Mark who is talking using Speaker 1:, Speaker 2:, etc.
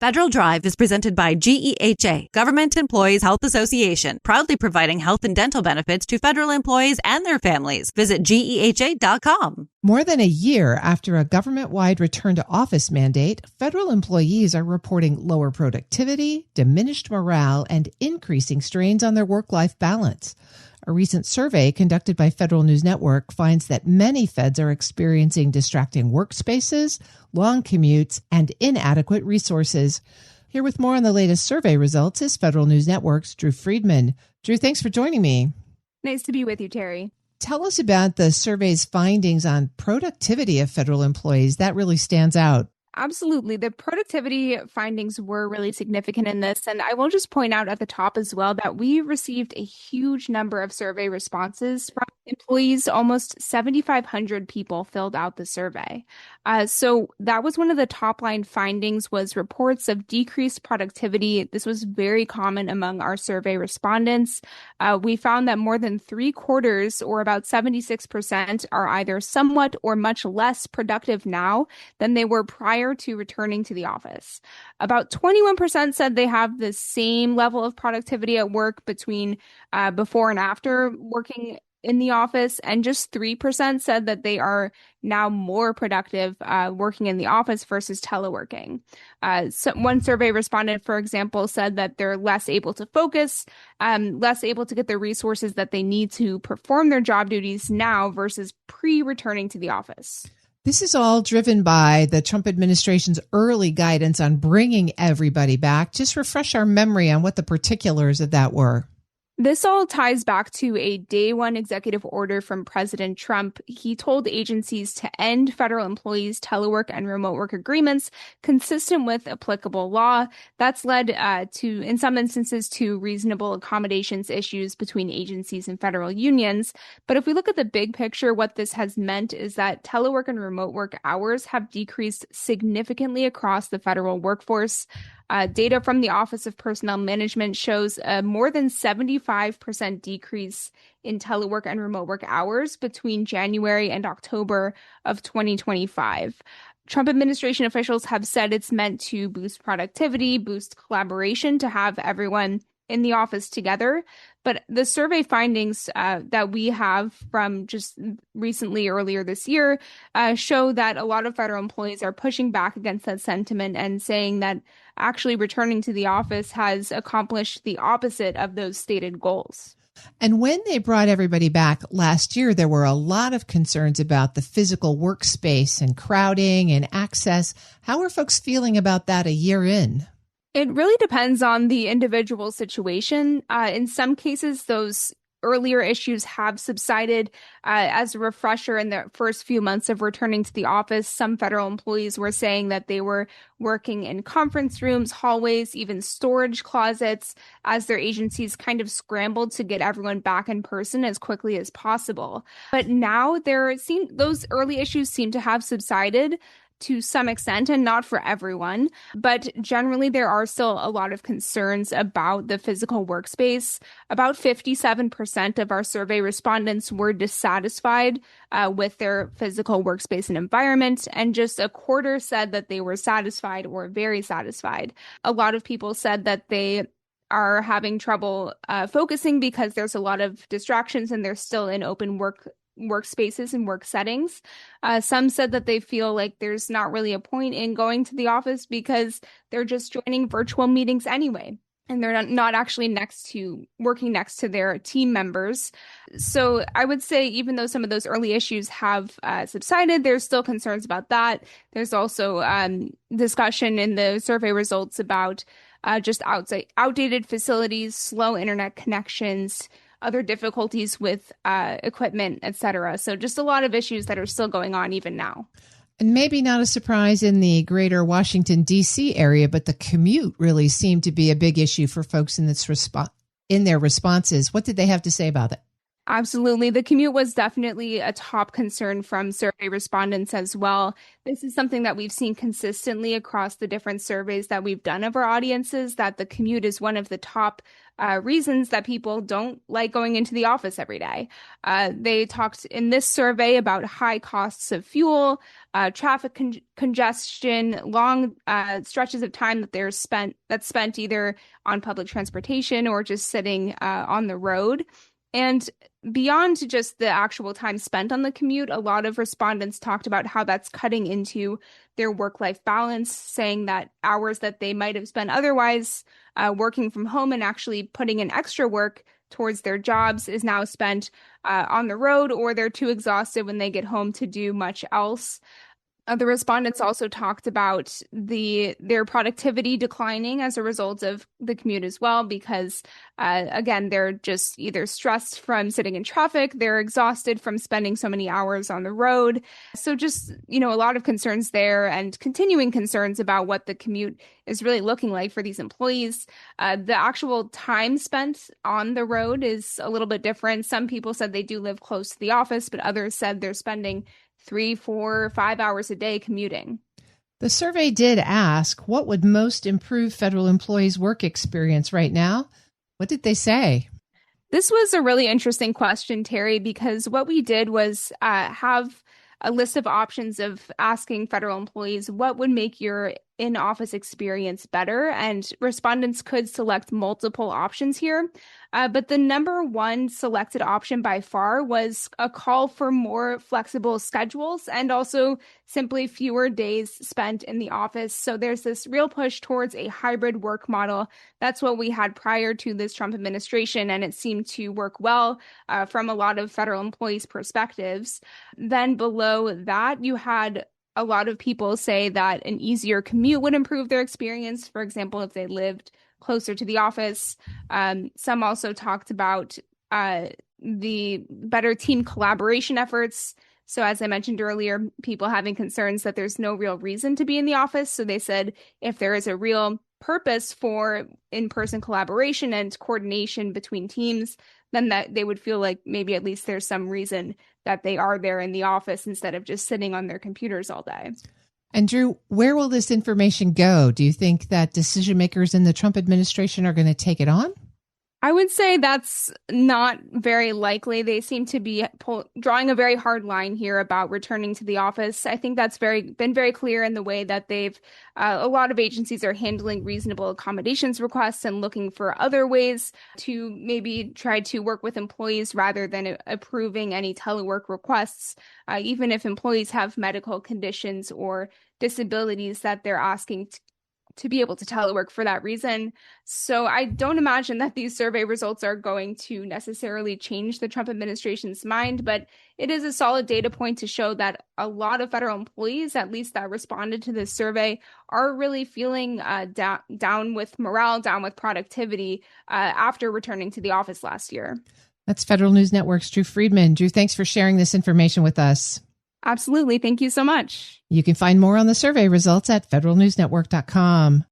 Speaker 1: Federal Drive is presented by GEHA, Government Employees Health Association, proudly providing health and dental benefits to federal employees and their families. Visit GEHA.com.
Speaker 2: More than a year after a government-wide return to office mandate, federal employees are reporting lower productivity, diminished morale, and increasing strains on their work-life balance. A recent survey conducted by Federal News Network finds that many feds are experiencing distracting workspaces, long commutes, and inadequate resources. Here with more on the latest survey results is Federal News Network's Drew Friedman. Drew, thanks for joining me.
Speaker 3: Nice to be with you, Terry.
Speaker 2: Tell us about the survey's findings on productivity of federal employees. That really stands out.
Speaker 3: Absolutely. The productivity findings were really significant in this. And I will just point out at the top as well that we received a huge number of survey responses from employees. Almost 7,500 people filled out the survey. So that was one of the top line findings, was reports of decreased productivity. This was very common among our survey respondents. We found that more than 3/4, or about 76%, are either somewhat or much less productive now than they were prior to returning to the office. About 21% said they have the same level of productivity at work between before and after working in the office, and just 3% said that they are now more productive working in the office versus teleworking. So one survey respondent, for example, said that they're less able to focus, less able to get the resources that they need to perform their job duties now versus pre-returning to the office.
Speaker 2: This is all driven by the Trump administration's early guidance on bringing everybody back. Just refresh our memory on what the particulars of that were.
Speaker 3: This all ties back to a day one executive order from President Trump. He told agencies to end federal employees' telework and remote work agreements consistent with applicable law. That's led to, in some instances, to reasonable accommodations issues between agencies and federal unions. But if we look at the big picture, what this has meant is that telework and remote work hours have decreased significantly across the federal workforce. Data from the Office of Personnel Management shows a more than 75% decrease in telework and remote work hours between January and October of 2025. Trump administration officials have said it's meant to boost productivity, boost collaboration, to have everyone in the office together. But the survey findings that we have from just recently, earlier this year, show that a lot of federal employees are pushing back against that sentiment and saying that actually returning to the office has accomplished the opposite of those stated goals.
Speaker 2: And when they brought everybody back last year, there were a lot of concerns about the physical workspace and crowding and access. How are folks feeling about that a year in?
Speaker 3: It really depends on the individual situation. In some cases, those earlier issues have subsided. As a refresher, in the first few months of returning to the office, some federal employees were saying that they were working in conference rooms, hallways, even storage closets, as their agencies kind of scrambled to get everyone back in person as quickly as possible. But now those early issues seem to have subsided to some extent, and not for everyone. But generally, there are still a lot of concerns about the physical workspace. About 57% of our survey respondents were dissatisfied with their physical workspace and environment, and just a quarter said that they were satisfied or very satisfied. A lot of people said that they are having trouble focusing because there's a lot of distractions and they're still in open workspaces and work settings. Some said that they feel like there's not really a point in going to the office because they're just joining virtual meetings anyway, and they're not actually working next to their team members. So I would say, even though some of those early issues have subsided, there's still concerns about that. There's also discussion in the survey results about just outdated facilities, slow internet connections, other difficulties with equipment, etc. So just a lot of issues that are still going on even now.
Speaker 2: And maybe not a surprise in the greater Washington, D.C. area, but the commute really seemed to be a big issue for folks in their responses. What did they have to say about it?
Speaker 3: Absolutely. The commute was definitely a top concern from survey respondents as well. This is something that we've seen consistently across the different surveys that we've done of our audiences, that the commute is one of the top reasons that people don't like going into the office every day. They talked in this survey about high costs of fuel, traffic congestion, long stretches of time that's spent either on public transportation or just sitting on the road. And beyond just the actual time spent on the commute, a lot of respondents talked about how that's cutting into their work-life balance, saying that hours that they might have spent otherwise working from home and actually putting in extra work towards their jobs is now spent on the road, or they're too exhausted when they get home to do much else. The respondents also talked about their productivity declining as a result of the commute as well, because again, they're just either stressed from sitting in traffic, they're exhausted from spending so many hours on the road. So just, a lot of concerns there, and continuing concerns about what the commute is really looking like for these employees. The actual time spent on the road is a little bit different. Some people said they do live close to the office, but others said they're spending 3, 4, 5 hours a day commuting.
Speaker 2: The survey did ask, what would most improve federal employees' work experience right now? What did they say?
Speaker 3: This was a really interesting question, Terry, because what we did was have a list of options of asking federal employees what would make your in-office experience better, and respondents could select multiple options here. But the number one selected option by far was a call for more flexible schedules and also simply fewer days spent in the office. So there's this real push towards a hybrid work model. That's what we had prior to this Trump administration, and it seemed to work well from a lot of federal employees' perspectives. Then below that, you had a lot of people say that an easier commute would improve their experience. For example, if they lived closer to the office. Some also talked about the better team collaboration efforts. So as I mentioned earlier, people having concerns that there's no real reason to be in the office. So they said if there is a real purpose for in-person collaboration and coordination between teams, then that they would feel like maybe at least there's some reason that they are there in the office instead of just sitting on their computers all day.
Speaker 2: And Drew, where will this information go? Do you think that decision makers in the Trump administration are going to take it on?
Speaker 3: I would say that's not very likely. They seem to be drawing a very hard line here about returning to the office. I think that's been very clear in the way that a lot of agencies are handling reasonable accommodations requests and looking for other ways to maybe try to work with employees rather than approving any telework requests, even if employees have medical conditions or disabilities that they're asking to be able to telework for that reason. So I don't imagine that these survey results are going to necessarily change the Trump administration's mind, but it is a solid data point to show that a lot of federal employees, at least that responded to this survey, are really feeling down with morale, down with productivity after returning to the office last year.
Speaker 2: That's Federal News Network's Drew Friedman. Drew, thanks for sharing this information with us.
Speaker 3: Absolutely. Thank you so much.
Speaker 2: You can find more on the survey results at federalnewsnetwork.com.